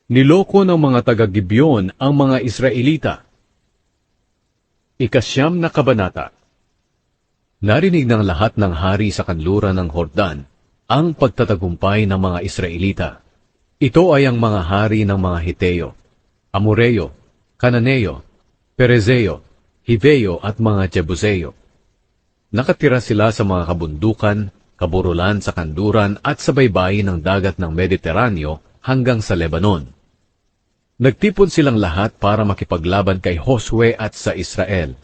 Niloko ng mga taga-Gibeon ang mga Israelita. Ikasyam na kabanata. Narinig ng lahat ng hari sa kanluran ng Hordan ang pagtatagumpay ng mga Israelita. Ito ay ang mga hari ng mga Hiteo, Amoreo, Kananeo, Perezeo, Hiveo at mga Jebuseo. Nakatira sila sa mga kabundukan, kaburulan sa kanluran at sa baybayin ng dagat ng Mediteraneo hanggang sa Lebanon. Nagtipon silang lahat para makipaglaban kay Josue at sa Israel.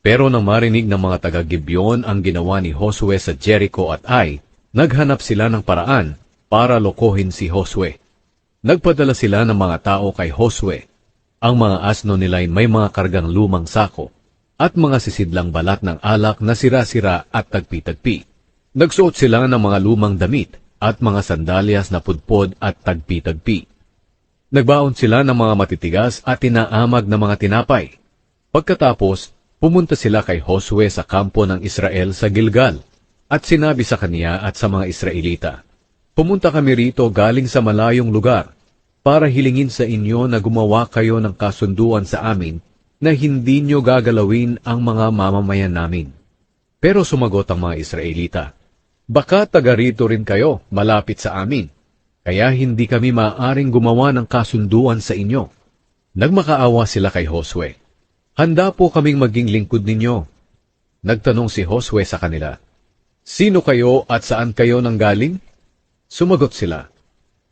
Pero nang marinig ng mga taga-Gibeon ang ginawa ni Josue sa Jericho at Ai, naghanap sila ng paraan para lokohin si Josue. Nagpadala sila ng mga tao kay Josue. Ang mga asno nila'y may mga kargang lumang sako at mga sisidlang balat ng alak na sira-sira at tagpi-tagpi. Nagsuot sila ng mga lumang damit at mga sandalyas na pudpod at tagpi-tagpi. Nagbaon sila ng mga matitigas at tinaamag na mga tinapay. Pagkatapos, pumunta sila kay Josue sa kampo ng Israel sa Gilgal, at sinabi sa kaniya at sa mga Israelita, "Pumunta kami rito galing sa malayong lugar, para hilingin sa inyo na gumawa kayo ng kasunduan sa amin na hindi nyo gagalawin ang mga mamamayan namin." Pero sumagot ang mga Israelita, "Baka taga rito rin kayo, malapit sa amin. Kaya hindi kami maaaring gumawa ng kasunduan sa inyo." Nagmakaawa sila kay Josue. "Handa po kaming maging lingkod ninyo." Nagtanong si Josue sa kanila, "Sino kayo at saan kayo nanggaling?" Sumagot sila,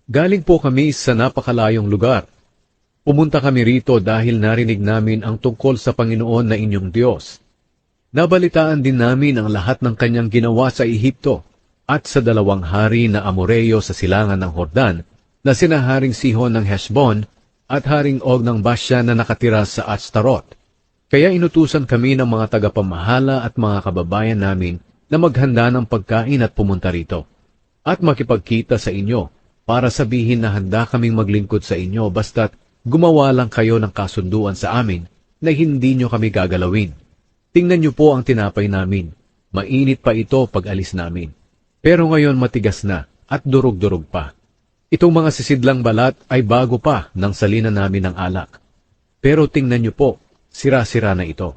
"Galing po kami sa napakalayong lugar. Pumunta kami rito dahil narinig namin ang tungkol sa Panginoon na inyong Diyos. Nabalitaan din namin ang lahat ng kanyang ginawa sa Ehipto at sa dalawang hari na Amoreo sa silangan ng Hordan, na sina Haring Sihon ng Heshbon at Haring Og ng Basya na nakatira sa Ashtaroth. Kaya inutusan kami ng mga tagapamahala at mga kababayan namin na maghanda ng pagkain at pumunta rito, at makipagkita sa inyo para sabihin na handa kaming maglingkod sa inyo basta't gumawa lang kayo ng kasunduan sa amin na hindi nyo kami gagalawin. Tingnan nyo po ang tinapay namin. Mainit pa ito pag alis namin. Pero ngayon matigas na at durog-durog pa. Itong mga sisidlang balat ay bago pa nang salina namin ng alak. Pero tingnan niyo po, sira-sira na ito.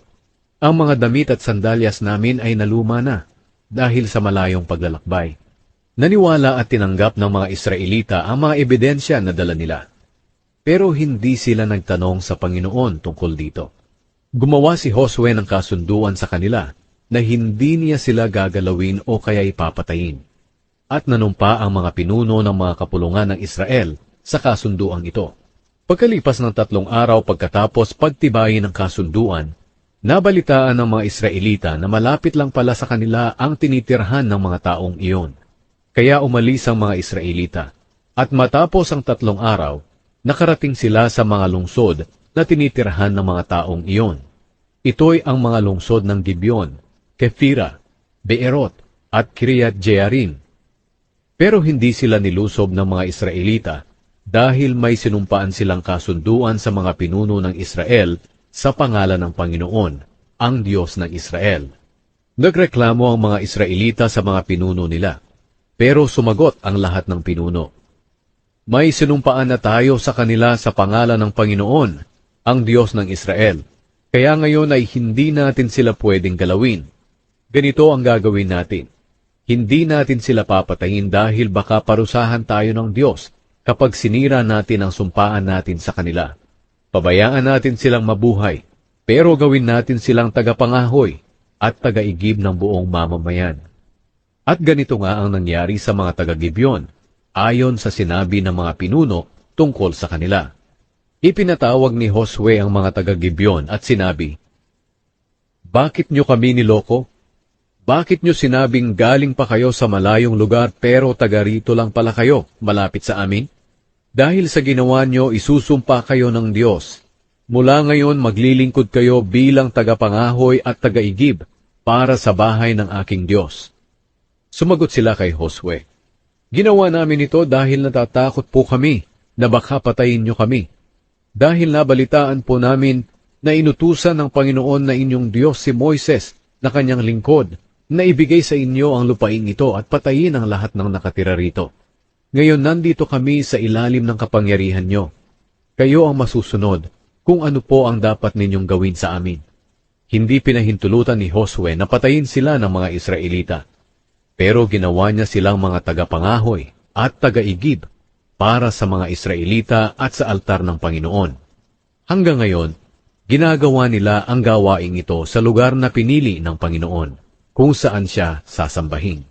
Ang mga damit at sandalyas namin ay naluma na dahil sa malayong paglalakbay." Naniwala at tinanggap ng mga Israelita ang mga ebidensya na dala nila. Pero hindi sila nagtanong sa Panginoon tungkol dito. Gumawa si Josue ng kasunduan sa kanila na hindi niya sila gagalawin o kaya ipapatayin. At nanumpa ang mga pinuno ng mga kapulungan ng Israel sa kasunduang ito. Pagkalipas ng 3 araw pagkatapos pagtibayin ng kasunduan, nabalitaan ng mga Israelita na malapit lang pala sa kanila ang tinitirhan ng mga taong iyon. Kaya umalis ang mga Israelita, at matapos ang 3 araw, nakarating sila sa mga lungsod na tinitirhan ng mga taong iyon. Ito'y ang mga lungsod ng Gibeon, Kefira, Beerot, at Kiriat Jearim. Pero hindi sila nilusob ng mga Israelita dahil may sinumpaan silang kasunduan sa mga pinuno ng Israel sa pangalan ng Panginoon, ang Diyos ng Israel. Nagreklamo ang mga Israelita sa mga pinuno nila, pero sumagot ang lahat ng pinuno, "May sinumpaan na tayo sa kanila sa pangalan ng Panginoon, ang Diyos ng Israel. Kaya ngayon ay hindi natin sila pwedeng galawin. Ganito ang gagawin natin. Hindi natin sila papatayin dahil baka parusahan tayo ng Diyos kapag sinira natin ang sumpaan natin sa kanila. Pabayaan natin silang mabuhay, pero gawin natin silang tagapangahoy at tagaigib ng buong mamamayan." At ganito nga ang nangyari sa mga taga-Gibeon, ayon sa sinabi ng mga pinuno tungkol sa kanila. Ipinatawag ni Josue ang mga taga-Gibeon at sinabi, "Bakit nyo kami niloko? Bakit nyo sinabing galing pa kayo sa malayong lugar pero taga rito lang pala kayo, malapit sa amin? Dahil sa ginawa nyo, isusumpa kayo ng Diyos. Mula ngayon maglilingkod kayo bilang tagapangahoy at tagaigib para sa bahay ng aking Diyos." Sumagot sila kay Josue, "Ginawa namin ito dahil natatakot po kami na baka patayin nyo kami. Dahil nabalitaan po namin na inutusan ng Panginoon na inyong Diyos si Moises na kanyang lingkod na ibigay sa inyo ang lupaing ito at patayin ang lahat ng nakatira rito. Ngayon nandito kami sa ilalim ng kapangyarihan nyo, Kayo ang masusunod kung ano po ang dapat ninyong gawin sa amin. Hindi pinahintulutan ni Josue na patayin sila ng mga Israelita, pero ginawa niya silang mga tagapangahoy at tagaigib para sa mga Israelita at sa altar ng Panginoon. Hanggang ngayon, ginagawa nila ang gawaing ito sa lugar na pinili ng Panginoon, kung saan siya sasambahin.